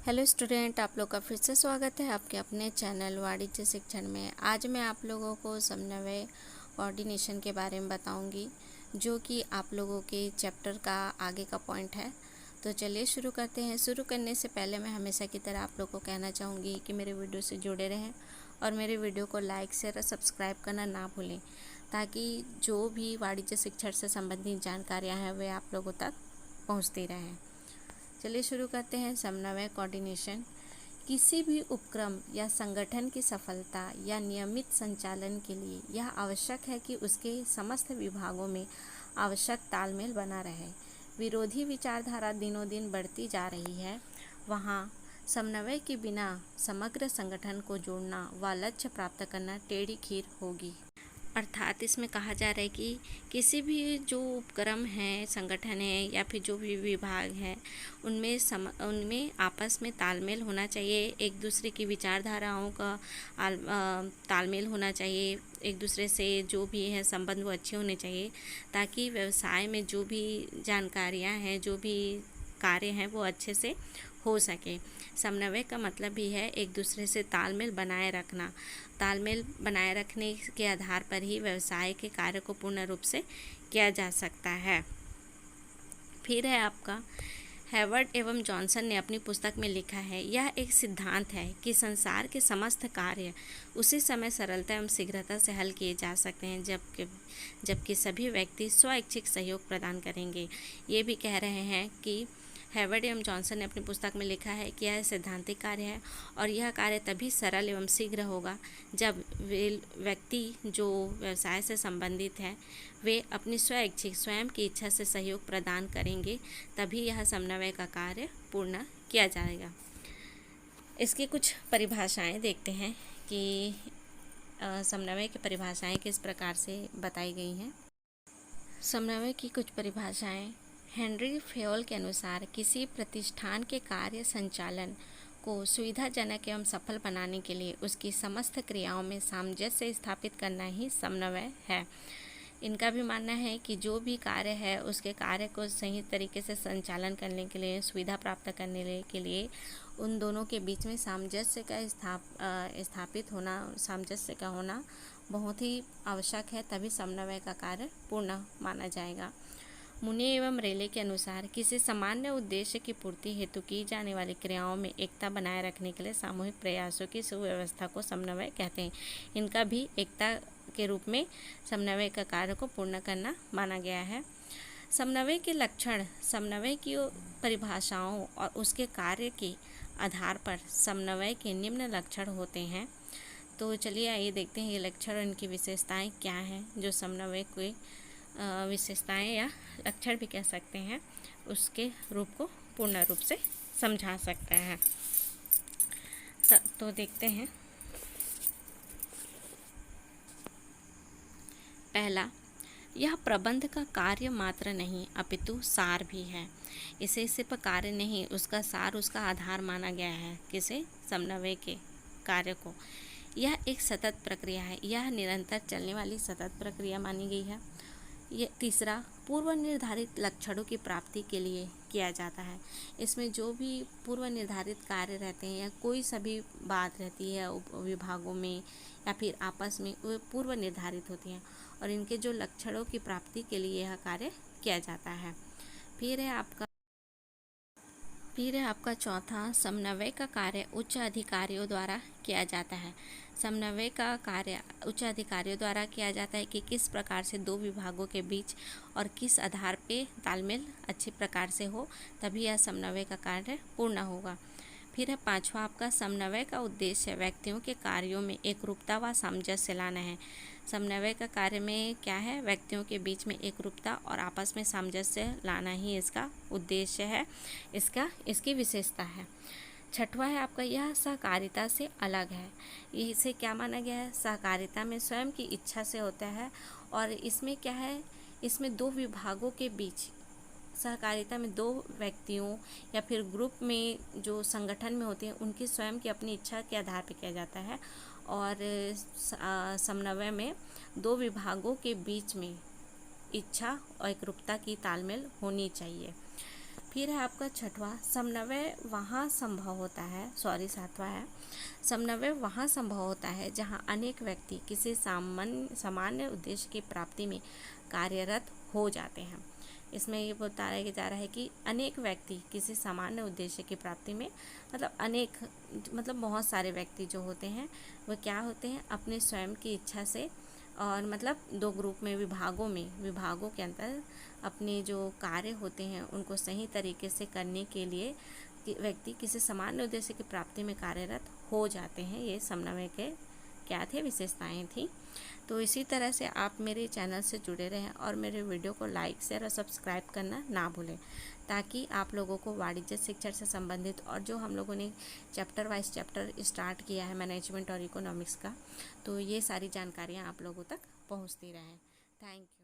Hello student, आप लोग का फिर से स्वागत है आपके अपने चैनल वाणिज्य शिक्षण में। आज मैं आप लोगों को समन्वय कोऑर्डिनेशन के बारे में बताऊंगी, जो कि आप लोगों के चैप्टर का आगे का पॉइंट है। तो चलिए शुरू करते हैं। शुरू करने से पहले मैं हमेशा की तरह आप लोग को कहना चाहूँगी कि मेरे वीडियो से जुड़े रहें और मेरे वीडियो को लाइक शेयर और सब्सक्राइब करना ना भूलें, ताकि जो भी वाणिज्य शिक्षण से संबंधित जानकारियाँ हैं वे आप लोगों तक पहुँचती रहें। चलिए शुरू करते हैं। समन्वय कोऑर्डिनेशन किसी भी उपक्रम या संगठन की सफलता या नियमित संचालन के लिए यह आवश्यक है कि उसके समस्त विभागों में आवश्यक तालमेल बना रहे। विरोधी विचारधारा दिनों दिन बढ़ती जा रही है, वहाँ समन्वय के बिना समग्र संगठन को जोड़ना व लक्ष्य प्राप्त करना टेढ़ी खीर होगी। अर्थात इसमें कहा जा रहा है कि किसी भी जो उपक्रम है, संगठन है या फिर जो भी विभाग है, उनमें आपस में तालमेल होना चाहिए। एक दूसरे की विचारधाराओं का तालमेल होना चाहिए। एक दूसरे से जो भी है संबंध वो अच्छे होने चाहिए, ताकि व्यवसाय में जो भी जानकारियाँ हैं, जो भी कार्य हैं, वो अच्छे से हो सके। समन्वय का मतलब भी है एक दूसरे से तालमेल बनाए रखना। तालमेल बनाए रखने के आधार पर ही व्यवसाय के कार्य को पूर्ण रूप से किया जा सकता है। फिर है आपका हेवर्ड एवं जॉनसन ने अपनी पुस्तक में लिखा है, यह एक सिद्धांत है कि संसार के समस्त कार्य उसी समय सरलता एवं शीघ्रता से हल किए जा सकते हैं जबकि सभी व्यक्ति स्वैच्छिक सहयोग प्रदान करेंगे। ये भी कह रहे हैं कि हेवर्ड एवं जॉनसन ने अपनी पुस्तक में लिखा है कि यह सैद्धांतिक कार्य है और यह कार्य तभी सरल एवं शीघ्र होगा जब वे व्यक्ति जो व्यवसाय से संबंधित है वे अपनी स्वैच्छिक स्वयं की इच्छा से सहयोग प्रदान करेंगे, तभी यह समन्वय का कार्य पूर्ण किया जाएगा। इसकी कुछ परिभाषाएं देखते हैं कि समन्वय की परिभाषाएं किस प्रकार से बताई गई हैं। समन्वय की कुछ परिभाषाएं हेनरी फेयोल के अनुसार किसी प्रतिष्ठान के कार्य संचालन को सुविधाजनक एवं सफल बनाने के लिए उसकी समस्त क्रियाओं में सामंजस्य स्थापित करना ही समन्वय है। इनका भी मानना है कि जो भी कार्य है उसके कार्य को सही तरीके से संचालन करने के लिए, सुविधा प्राप्त करने के लिए उन दोनों के बीच में सामंजस्य का स्थापित होना, सामंजस्य का होना बहुत ही आवश्यक है, तभी समन्वय का कार्य पूर्ण माना जाएगा। मुने एवं रेले के अनुसार किसी सामान्य उद्देश्य की पूर्ति हेतु की जाने वाली क्रियाओं में एकता बनाए रखने के लिए सामूहिक प्रयासों की सुव्यवस्था को समन्वय कहते हैं। इनका भी एकता के रूप में समन्वय का कार्य को पूर्ण करना माना गया है। समन्वय के लक्षण समन्वय की परिभाषाओं और उसके कार्य के आधार पर समन्वय के निम्न लक्षण होते हैं। तो चलिए आइए देखते हैं ये लक्षण और इनकी विशेषताएं क्या हैं, जो समन्वय के विशेषताएं या लक्षण भी कह सकते हैं, उसके रूप को पूर्ण रूप से समझा सकता है। तो देखते हैं। पहला, यह प्रबंध का कार्य मात्र नहीं अपितु सार भी है। इसे सिर्फ कार्य नहीं, उसका सार, उसका आधार माना गया है। किसे? समन्वय के कार्य को। यह एक सतत प्रक्रिया है, यह निरंतर चलने वाली सतत प्रक्रिया मानी गई है। ये तीसरा, पूर्व निर्धारित लक्षणों की प्राप्ति के लिए किया जाता है। इसमें जो भी पूर्व निर्धारित कार्य रहते हैं या कोई सभी बात रहती है विभागों में या फिर आपस में, वो पूर्व निर्धारित होती हैं और इनके जो लक्षणों की प्राप्ति के लिए यह कार्य किया जाता है। फिर है आपका चौथा, समन्वय का कार्य उच्च अधिकारियों द्वारा किया जाता है। समन्वय का कार्य उच्च अधिकारियों द्वारा किया जाता है कि किस प्रकार से दो विभागों के बीच और किस आधार पे तालमेल अच्छी प्रकार से हो, तभी यह समन्वय का कार्य पूर्ण होगा। फिर है पांचवा आपका, समन्वय का उद्देश्य व्यक्तियों के कार्यों में एकरूपता व सामंजस्य लाना है। समन्वय का कार्य में क्या है? व्यक्तियों के बीच में एकरूपता और आपस में सामंजस्य लाना ही इसका उद्देश्य है, इसकी विशेषता है। छठवा है आपका, यह सहकारिता से अलग है। इसे क्या माना गया है? सहकारिता में स्वयं की इच्छा से होता है और इसमें क्या है? इसमें दो विभागों के बीच, सहकारिता में दो व्यक्तियों या फिर ग्रुप में जो संगठन में होते हैं उनकी स्वयं की अपनी इच्छा के आधार पर किया जाता है और समन्वय में दो विभागों के बीच में इच्छा और एकरूपता की तालमेल होनी चाहिए। फिर है आपका छठवां, समन्वय वहाँ संभव होता है, सातवां है, समन्वय वहाँ संभव होता है जहाँ अनेक व्यक्ति किसी सामान्य उद्देश्य की प्राप्ति में कार्यरत हो जाते हैं। इसमें ये बताया जा रहा है कि अनेक व्यक्ति किसी सामान्य उद्देश्य की प्राप्ति में, मतलब अनेक मतलब बहुत सारे व्यक्ति जो होते हैं वो क्या होते हैं, अपने स्वयं की इच्छा से, और मतलब दो ग्रुप में विभागों के अंतर अपने जो कार्य होते हैं उनको सही तरीके से करने के लिए व्यक्ति किसी सामान्य उद्देश्य की प्राप्ति में कार्यरत हो जाते हैं। ये समन्वय के क्या थे, विशेषताएं थी। तो इसी तरह से आप मेरे चैनल से जुड़े रहें और मेरे वीडियो को लाइक, शेयर और सब्सक्राइब करना ना भूलें, ताकि आप लोगों को वाणिज्य शिक्षा से संबंधित और जो हम लोगों ने चैप्टर वाइज चैप्टर स्टार्ट किया है मैनेजमेंट और इकोनॉमिक्स का, तो ये सारी जानकारियाँ आप लोगों तक पहुँचती रहें। Thank you.